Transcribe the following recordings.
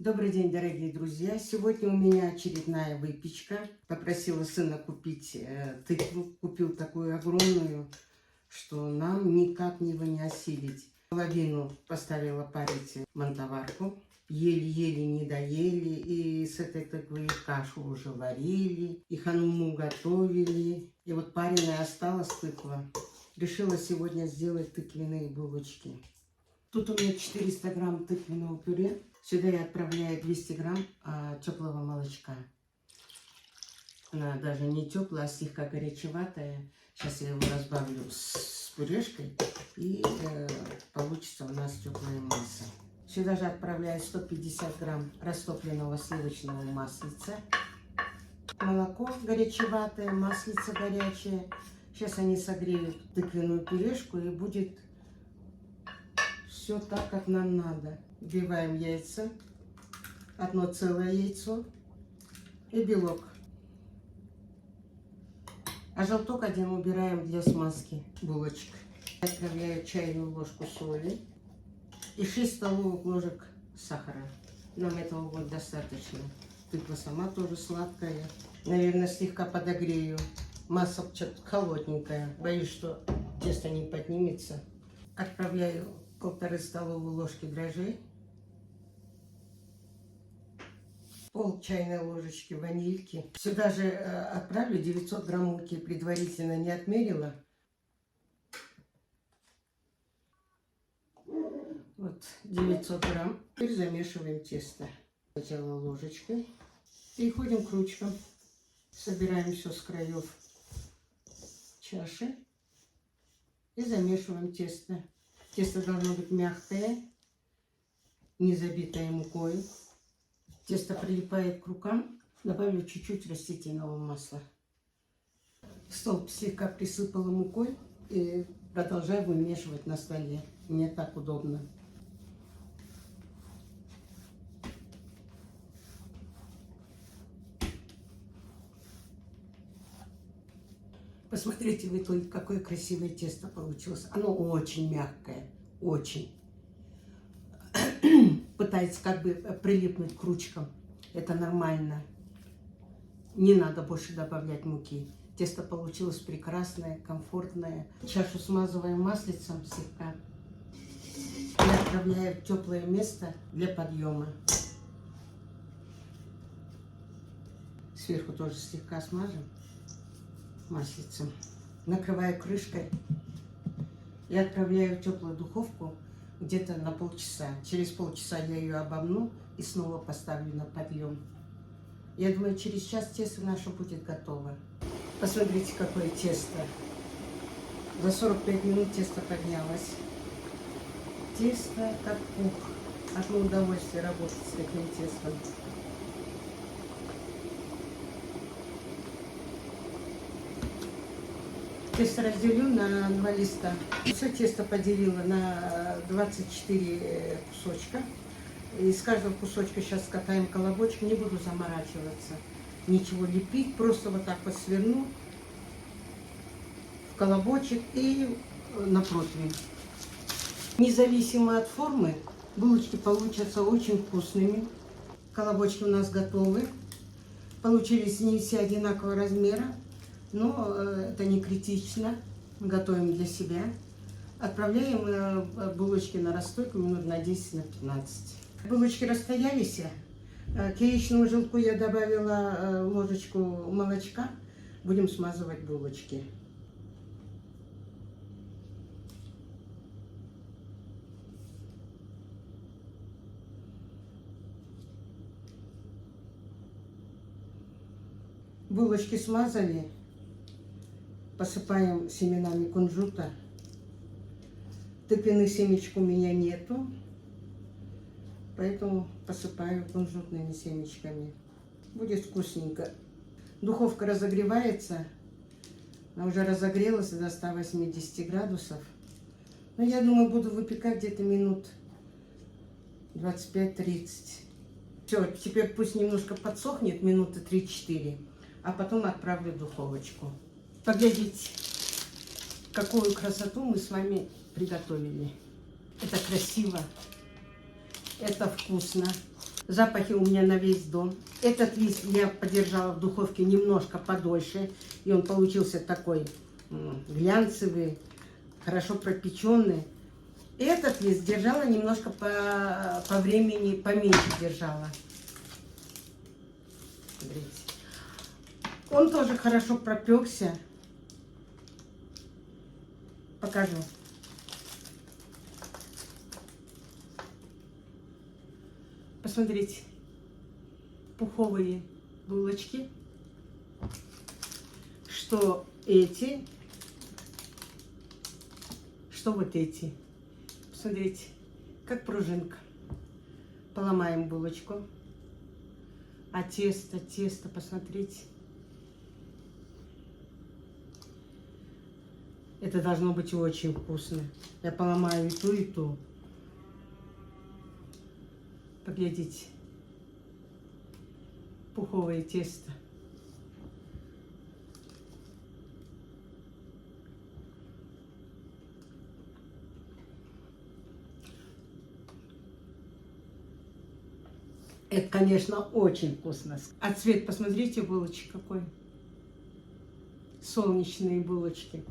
Добрый день, дорогие друзья! Сегодня у меня очередная выпечка. Попросила сына купить тыкву. Купил такую огромную, что нам никак его не осилить. Половину поставила парить в мантоварку. Еле-еле не доели. И с этой тыквой кашу уже варили. И хануму готовили. И вот пареная осталась тыква. Решила сегодня сделать тыквенные булочки. Тут у меня 400 грамм тыквенного пюре. Сюда я отправляю 200 грамм теплого молочка. Она даже не теплая, а слегка горячеватая. Сейчас я его разбавлю с пюрешкой. И получится у нас теплая масса. Сюда же отправляю 150 грамм растопленного сливочного маслица. Молоко горячеватое, маслица горячее. Сейчас они согреют тыквенную пюрешку и будет все так, как нам надо. Вбиваем яйца, одно целое яйцо и белок. А желток один убираем для смазки булочек. Отправляю чайную ложку соли и 6 столовых ложек сахара. Нам этого будет достаточно. Тыква сама тоже сладкая. Наверное, слегка подогрею. Масса что-то холодненькая. Боюсь, что тесто не поднимется. Отправляю 1,5 столовые ложки дрожжей, пол чайной ложечки ванильки. Сюда же отправлю 900 грамм муки, предварительно не отмерила. Вот 900 грамм. Теперь замешиваем тесто. Сначала ложечкой. Переходим к ручкам. Собираем все с краев чаши и замешиваем тесто. Тесто должно быть мягкое, не забитое мукой. Тесто прилипает к рукам. Добавлю чуть-чуть растительного масла. Столб слегка присыпала мукой и продолжаю вымешивать на столе. Мне так удобно. Посмотрите в итоге, какое красивое тесто получилось. Оно очень мягкое, очень. Пытается как бы прилипнуть к ручкам. Это нормально. Не надо больше добавлять муки. Тесто получилось прекрасное, комфортное. Чашу смазываем маслицем слегка. И отправляю в теплое место для подъема. Сверху тоже слегка смажем маслицем. Накрываю крышкой и отправляю в теплую духовку где-то на полчаса. Через полчаса я ее обомну и снова поставлю на подъем. Я думаю, через час тесто наше будет готово. Посмотрите, какое тесто. За 45 минут тесто поднялось. Тесто как пух. Одно удовольствие работать с таким тестом. Тесто разделю на 2 листа. Все тесто поделила на 24 кусочка. Из каждого кусочка сейчас скатаем колобочек. Не буду заморачиваться, ничего лепить. Просто вот так вот сверну в колобочек и на противень. Независимо от формы, булочки получатся очень вкусными. Колобочки у нас готовы. Получились не все одинакового размера. Но это не критично. Готовим для себя. Отправляем булочки на расстойку минут на 10-15. Булочки расстоялись. К яичному желтку я добавила ложечку молочка. Будем смазывать булочки. Булочки смазали. Посыпаем семенами кунжута. Тыквенных семечек у меня нету, поэтому посыпаю кунжутными семечками. Будет вкусненько. Духовка разогревается. Она уже разогрелась до 180 градусов. Но я думаю, буду выпекать где-то минут 25-30. Все, теперь пусть немножко подсохнет, минуты 3-4, а потом отправлю в духовочку. Поглядите, какую красоту мы с вами приготовили. Это красиво, это вкусно. Запахи у меня на весь дом. Этот лист я подержала в духовке немножко подольше. И он получился такой глянцевый, хорошо пропеченный. Этот лист держала немножко по времени, поменьше держала. Смотрите. Он тоже хорошо пропекся. Покажу. Посмотрите. Пуховые булочки. Что эти, что вот эти. Посмотрите, как пружинка. Поломаем булочку. А тесто, посмотрите. Это должно быть очень вкусно. Я поломаю и ту, и ту. Поглядите. Пуховое тесто. Это, конечно, очень вкусно. А цвет, посмотрите, булочки какой. Солнечные булочки.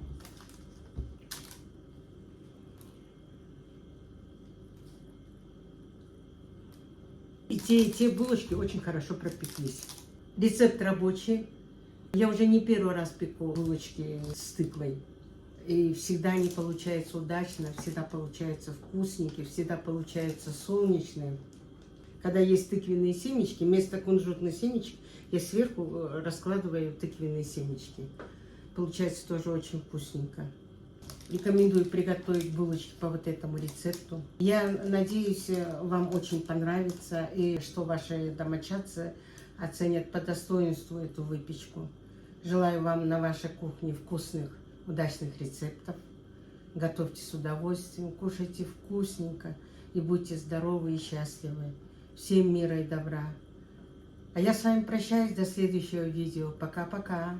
И те булочки очень хорошо пропеклись. Рецепт рабочий. Я уже не первый раз пеку булочки с тыквой. И всегда они получаются удачно, всегда получаются вкусненькие, всегда получаются солнечные. Когда есть тыквенные семечки, вместо кунжутных семечек я сверху раскладываю тыквенные семечки. Получается тоже очень вкусненько. Рекомендую приготовить булочки по вот этому рецепту. Я надеюсь, вам очень понравится и что ваши домочадцы оценят по достоинству эту выпечку. Желаю вам на вашей кухне вкусных, удачных рецептов. Готовьте с удовольствием, кушайте вкусненько и будьте здоровы и счастливы. Всем мира и добра. А я с вами прощаюсь до следующего видео. Пока-пока.